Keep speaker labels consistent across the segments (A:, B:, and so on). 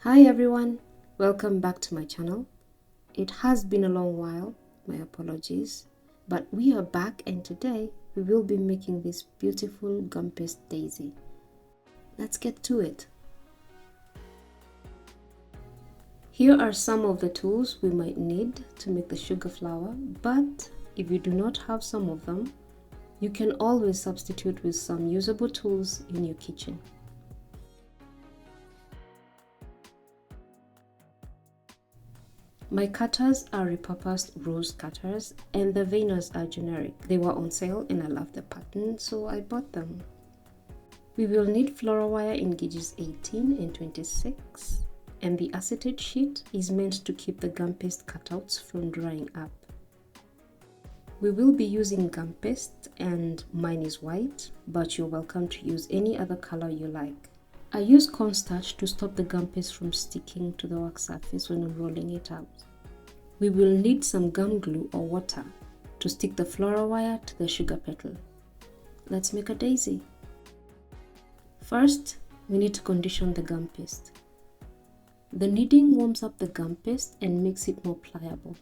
A: Hi everyone, welcome back to my channel. It has been a long while, my apologies, but we are back and today we will be making this beautiful gum paste daisy. Let's get to it. Here are some of the tools we might need to make the sugar flower, but if you do not have some of them, you can always substitute with some usable tools in your kitchen. My cutters are repurposed rose cutters and the veiners are generic. They were on sale and I love the pattern, so I bought them. We will need floral wire in gauges 18 and 26, and the acetate sheet is meant to keep the gum paste cutouts from drying up. We will be using gum paste and mine is white, but you're welcome to use any other color you like. I use cornstarch to stop the gum paste from sticking to the wax surface when I'm rolling it out. We will need some gum glue or water to stick the floral wire to the sugar petal. Let's make a daisy. First, we need to condition the gum paste. The kneading warms up the gum paste and makes it more pliable.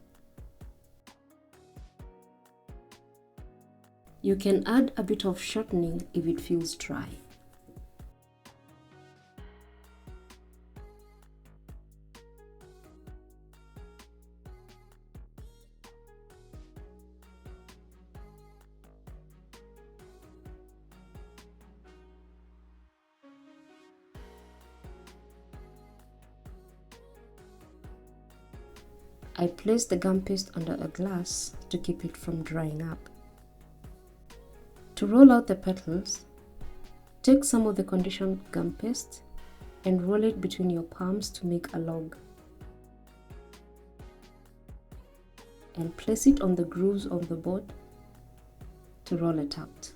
A: You can add a bit of shortening if it feels dry. I place the gum paste under a glass to keep it from drying up. To roll out the petals, take some of the conditioned gum paste and roll it between your palms to make a log. And place it on the grooves of the board to roll it out.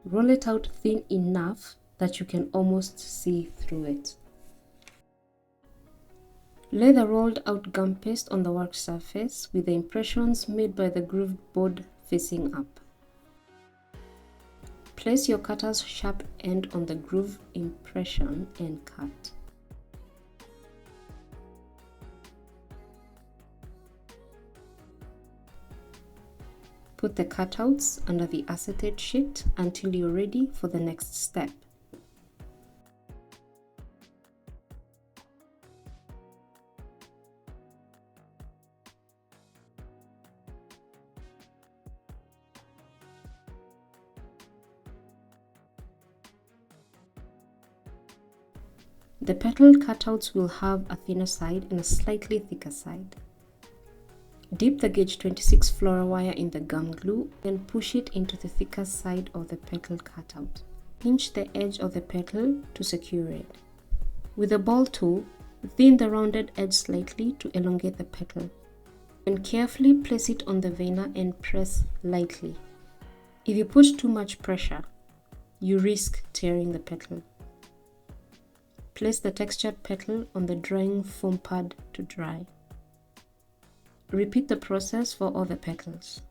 A: Roll it out thin enough that you can almost see through it. Lay the rolled out gum paste on the work surface with the impressions made by the grooved board facing up. Place your cutter's sharp end on the groove impression and cut. Put the cutouts under the acetate sheet until you're ready for the next step. The petal cutouts will have a thinner side and a slightly thicker side. Dip the gauge 26 floral wire in the gum glue and push it into the thicker side of the petal cutout. Pinch the edge of the petal to secure it. With a ball tool, thin the rounded edge slightly to elongate the petal. And carefully place it on the veiner and press lightly. If you put too much pressure, you risk tearing the petal. Place the textured petal on the drying foam pad to dry. Repeat the process for all the petals.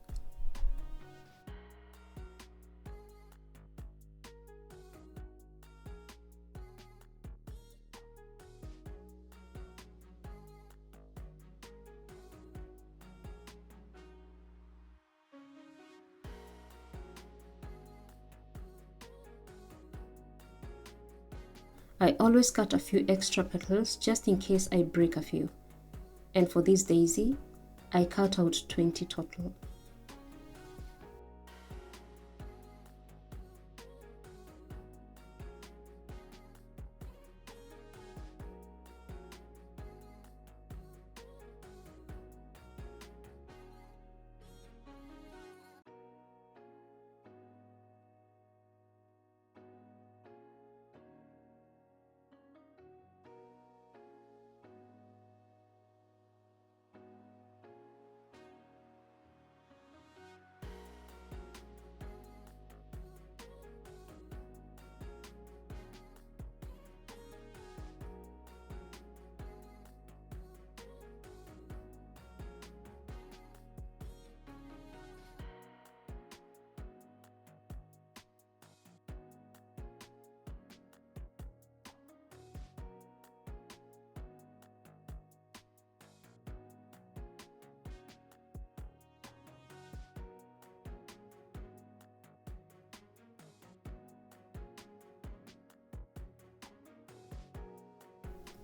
A: I always cut a few extra petals just in case I break a few. And for this daisy, I cut out 20 total.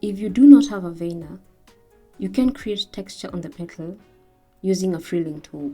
A: If you do not have a veiner, you can create texture on the petal using a frilling tool.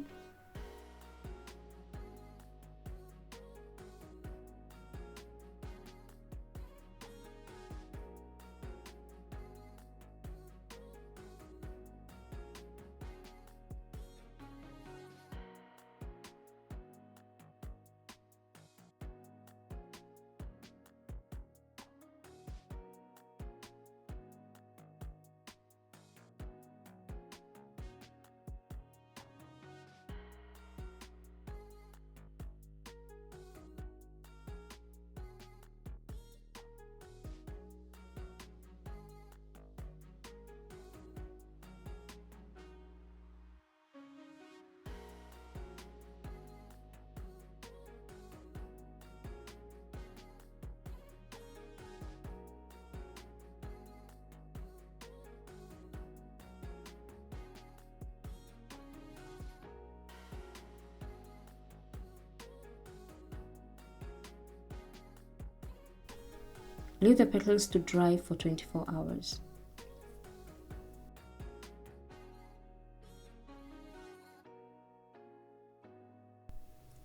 A: Leave the petals to dry for 24 hours.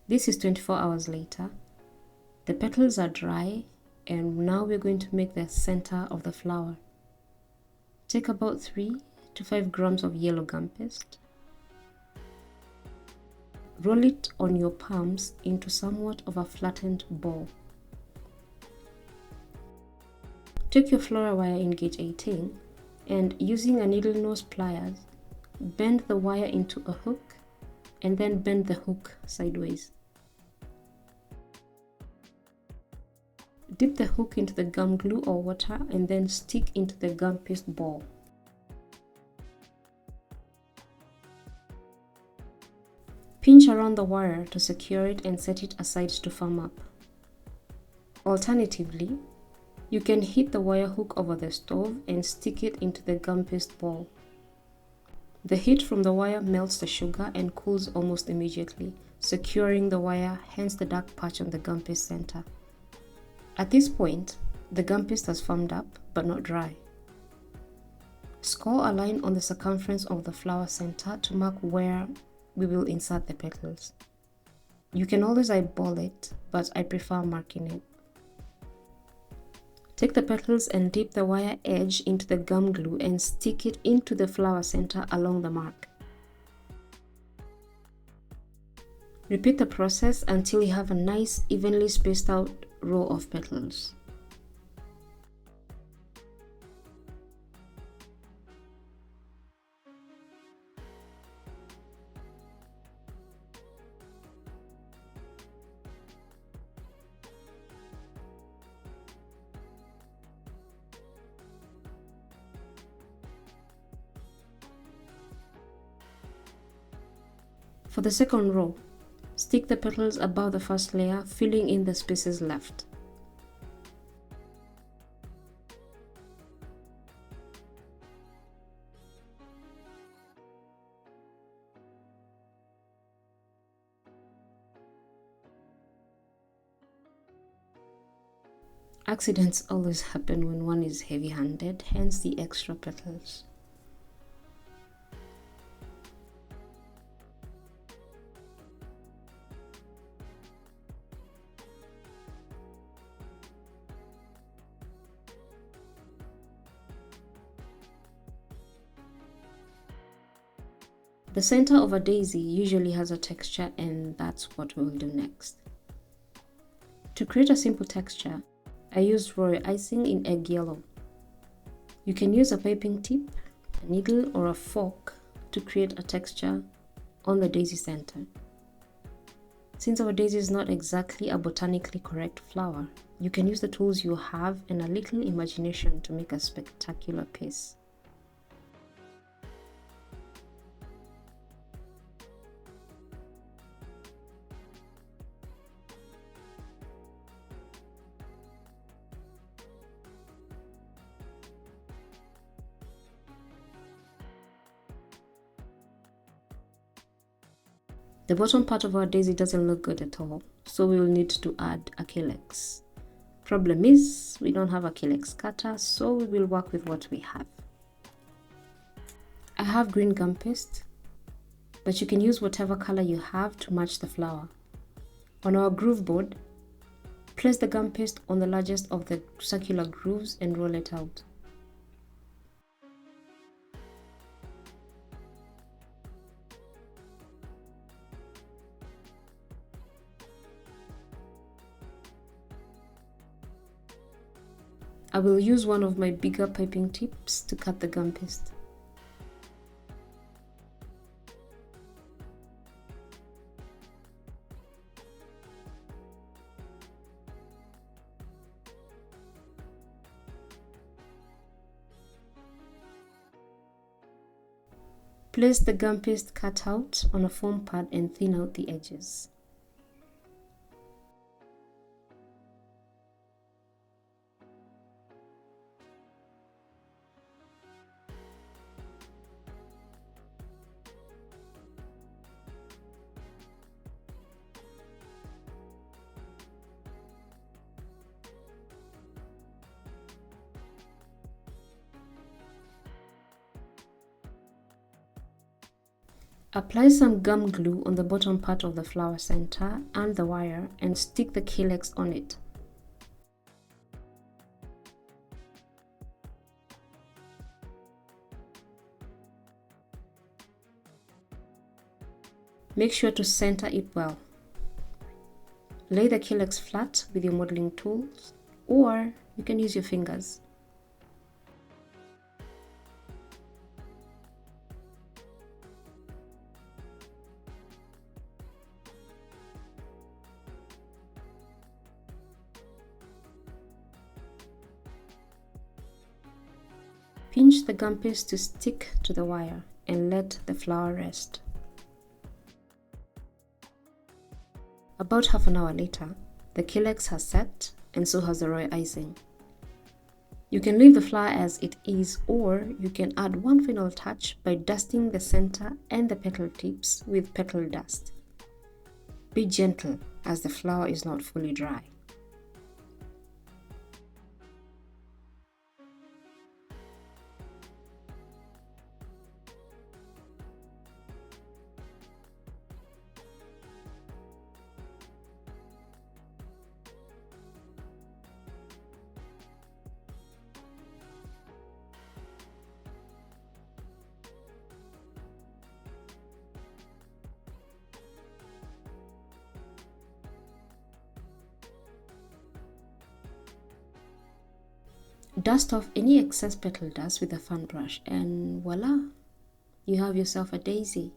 A: This is 24 hours later. The petals are dry, and now we're going to make the center of the flower. Take about 3 to 5 grams of yellow gum paste. Roll it on your palms into somewhat of a flattened ball. Take your floral wire in gauge 18 and using a needle nose pliers, bend the wire into a hook and then bend the hook sideways. Dip the hook into the gum glue or water and then stick into the gum paste ball. Pinch around the wire to secure it and set it aside to firm up. Alternatively, you can heat the wire hook over the stove and stick it into the gum paste ball. The heat from the wire melts the sugar and cools almost immediately, securing the wire, hence the dark patch on the gum paste center. At this point, the gum paste has firmed up but not dry. Score a line on the circumference of the flower center to mark where we will insert the petals. You can always eyeball it, but I prefer marking it. Take the petals and dip the wire edge into the gum glue and stick it into the flower center along the mark. Repeat the process until you have a nice evenly spaced out row of petals. For the second row, stick the petals above the first layer, filling in the spaces left. Accidents always happen when one is heavy-handed, hence the extra petals. The center of a daisy usually has a texture, and that's what we'll do next. To create a simple texture, I used royal icing in egg yellow. You can use a piping tip, a needle, or a fork to create a texture on the daisy center. Since our daisy is not exactly a botanically correct flower, you can use the tools you have and a little imagination to make a spectacular piece. The bottom part of our daisy doesn't look good at all, so we will need to add a calyx. Problem is, we don't have a calyx cutter, so we will work with what we have. I have green gum paste, but you can use whatever color you have to match the flower. On our groove board, place the gum paste on the largest of the circular grooves and roll it out. I will use one of my bigger piping tips to cut the gum paste. Place the gum paste cut out on a foam pad and thin out the edges. Apply some gum glue on the bottom part of the flower center and the wire and stick the calyx on it. Make sure to center it well. Lay the calyx flat with your modeling tools, or you can use your fingers. Pinch the gum paste to stick to the wire and let the flower rest. About half an hour later, the calyx has set and so has the royal icing. You can leave the flower as it is, or you can add one final touch by dusting the center and the petal tips with petal dust. Be gentle as the flower is not fully dry. Dust off any excess petal dust with a fan brush and voila, you have yourself a daisy.